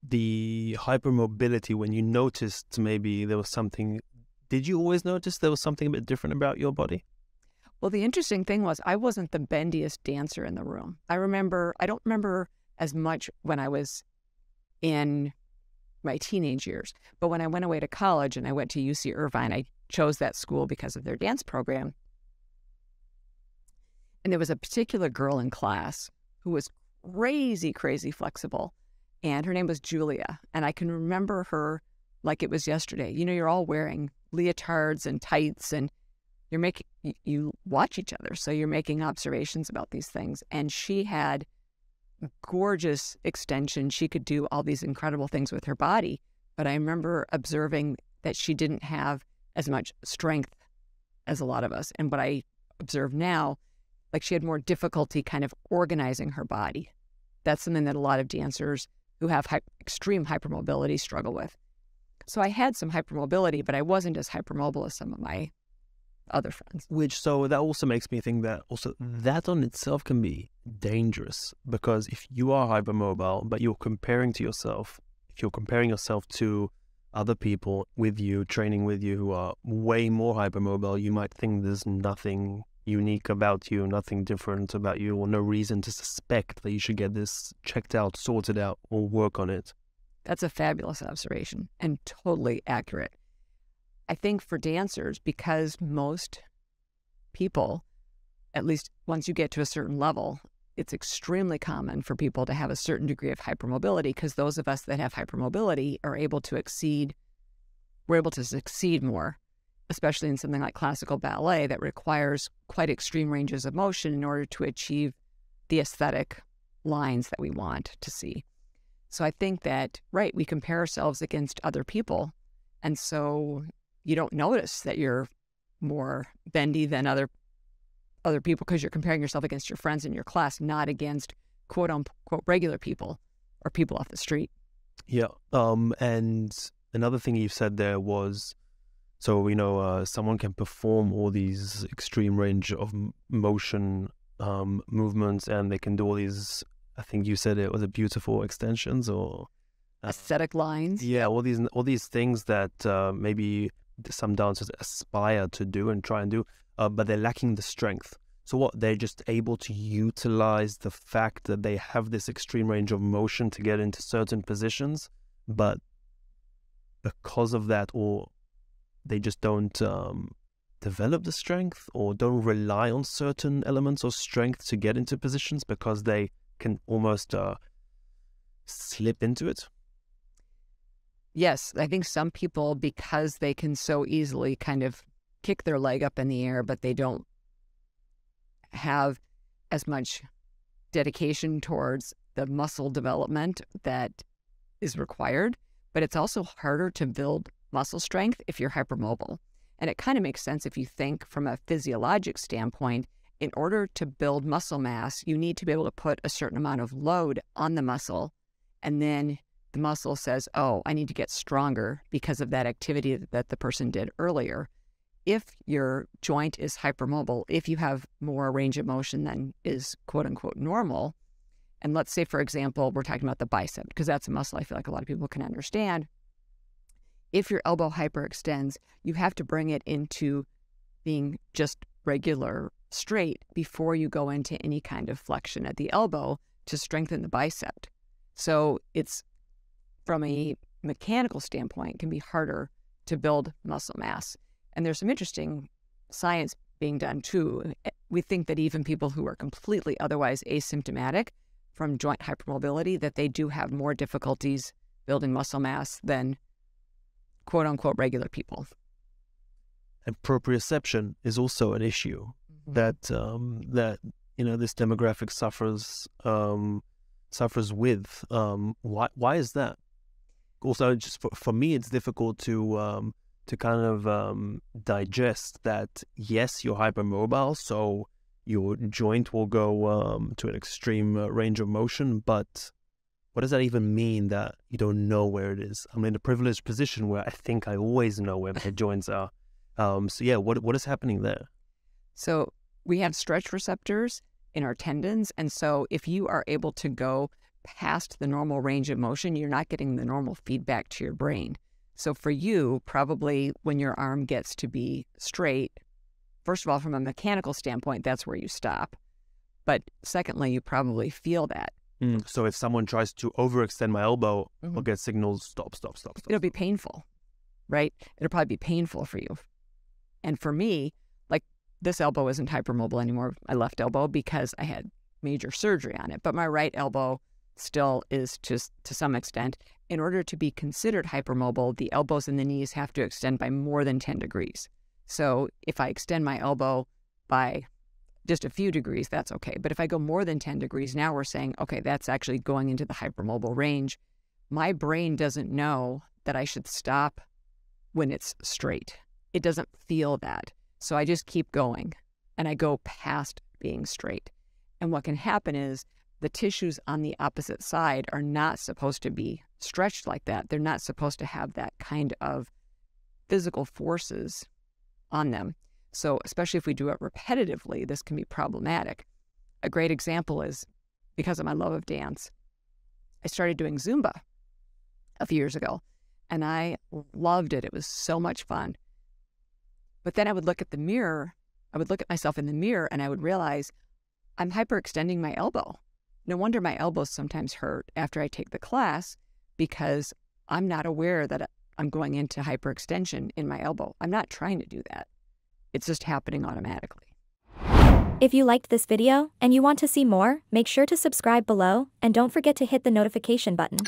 the hypermobility, when you noticed maybe there was something, did you always notice there was something a bit different about your body? Well, the interesting thing was I wasn't the bendiest dancer in the room. I don't remember as much when I was in my teenage years, but when I went away to college and I went to UC Irvine, I chose that school because of their dance program. And there was a particular girl in class who was crazy, crazy flexible. And her name was Julia. And I can remember her like it was yesterday. You know, you're all wearing leotards and tights and you watch each other. So you're making observations about these things. And she had gorgeous extension. She could do all these incredible things with her body. But I remember observing that she didn't have as much strength as a lot of us. And what I observe now, like she had more difficulty kind of organizing her body. That's something that a lot of dancers who have extreme hypermobility struggle with. So I had some hypermobility, but I wasn't as hypermobile as some of my other friends. So that also makes me think that also that on itself can be dangerous, because if you are hypermobile, but you're comparing yourself to other people with you, training with you who are way more hypermobile, you might think there's nothing unique about you, nothing different about you, or no reason to suspect that you should get this checked out, sorted out, or work on it. That's a fabulous observation and totally accurate. I think for dancers, because most people, at least once you get to a certain level, it's extremely common for people to have a certain degree of hypermobility, because those of us that have hypermobility are able to succeed more, especially in something like classical ballet that requires quite extreme ranges of motion in order to achieve the aesthetic lines that we want to see. So I think that, right, we compare ourselves against other people, and so you don't notice that you're more bendy than other people because you're comparing yourself against your friends in your class, not against quote unquote regular people or people off the street. Yeah. And another thing you said there was, so we know someone can perform all these extreme range of motion movements, and they can do all these, I think you said it was a beautiful extensions or aesthetic lines. Yeah, all these things that maybe some dancers aspire to do and try and do, but they're lacking the strength. So what, they're just able to utilize the fact that they have this extreme range of motion to get into certain positions, but because of that, or they just don't develop the strength, or don't rely on certain elements of strength to get into positions because they can almost slip into it. Yes, I think some people, because they can so easily kind of kick their leg up in the air, but they don't have as much dedication towards the muscle development that is required. But it's also harder to build muscle strength if you're hypermobile. And it kind of makes sense if you think from a physiologic standpoint. In order to build muscle mass, you need to be able to put a certain amount of load on the muscle, and then the muscle says, oh, I need to get stronger because of that activity that the person did earlier. If your joint is hypermobile, if you have more range of motion than is quote unquote normal, and let's say, for example, we're talking about the bicep, because that's a muscle I feel like a lot of people can understand. If your elbow hyperextends, you have to bring it into being just regular straight before you go into any kind of flexion at the elbow to strengthen the bicep. So it's, from a mechanical standpoint, can be harder to build muscle mass. And there's some interesting science being done too. We think that even people who are completely otherwise asymptomatic from joint hypermobility, that they do have more difficulties building muscle mass than quote unquote regular people. And proprioception is also an issue that this demographic suffers with. Why is that? Also, just for me, it's difficult to kind of digest that. Yes, you're hypermobile, so your joint will go to an extreme range of motion, but what does that even mean that you don't know where it is? I'm in a privileged position where I think I always know where my joints are. So yeah, what is happening there? So we have stretch receptors in our tendons, and so if you are able to go past the normal range of motion, you're not getting the normal feedback to your brain. So for you, probably when your arm gets to be straight, first of all, from a mechanical standpoint, that's where you stop. But secondly, you probably feel that. So if someone tries to overextend my elbow, I'll get signals, stop. It'll be painful, right? It'll probably be painful for you. And for me, like this elbow isn't hypermobile anymore, my left elbow, because I had major surgery on it. But my right elbow still is just to some extent. In order to be considered hypermobile, the elbows and the knees have to extend by more than 10 degrees. So if I extend my elbow by just a few degrees, that's okay. But if I go more than 10 degrees, now we're saying, okay, that's actually going into the hypermobile range. My brain doesn't know that I should stop when it's straight. It doesn't feel that. So I just keep going and I go past being straight. And what can happen is the tissues on the opposite side are not supposed to be stretched like that. They're not supposed to have that kind of physical forces on them. So especially if we do it repetitively, this can be problematic. A great example is because of my love of dance, I started doing Zumba a few years ago, and I loved it. It was so much fun. But then I would look at the mirror, I would look at myself in the mirror, and I would realize I'm hyperextending my elbow. No wonder my elbows sometimes hurt after I take the class, because I'm not aware that I'm going into hyperextension in my elbow. I'm not trying to do that. It's just happening automatically. If you liked this video and you want to see more, make sure to subscribe below and don't forget to hit the notification button.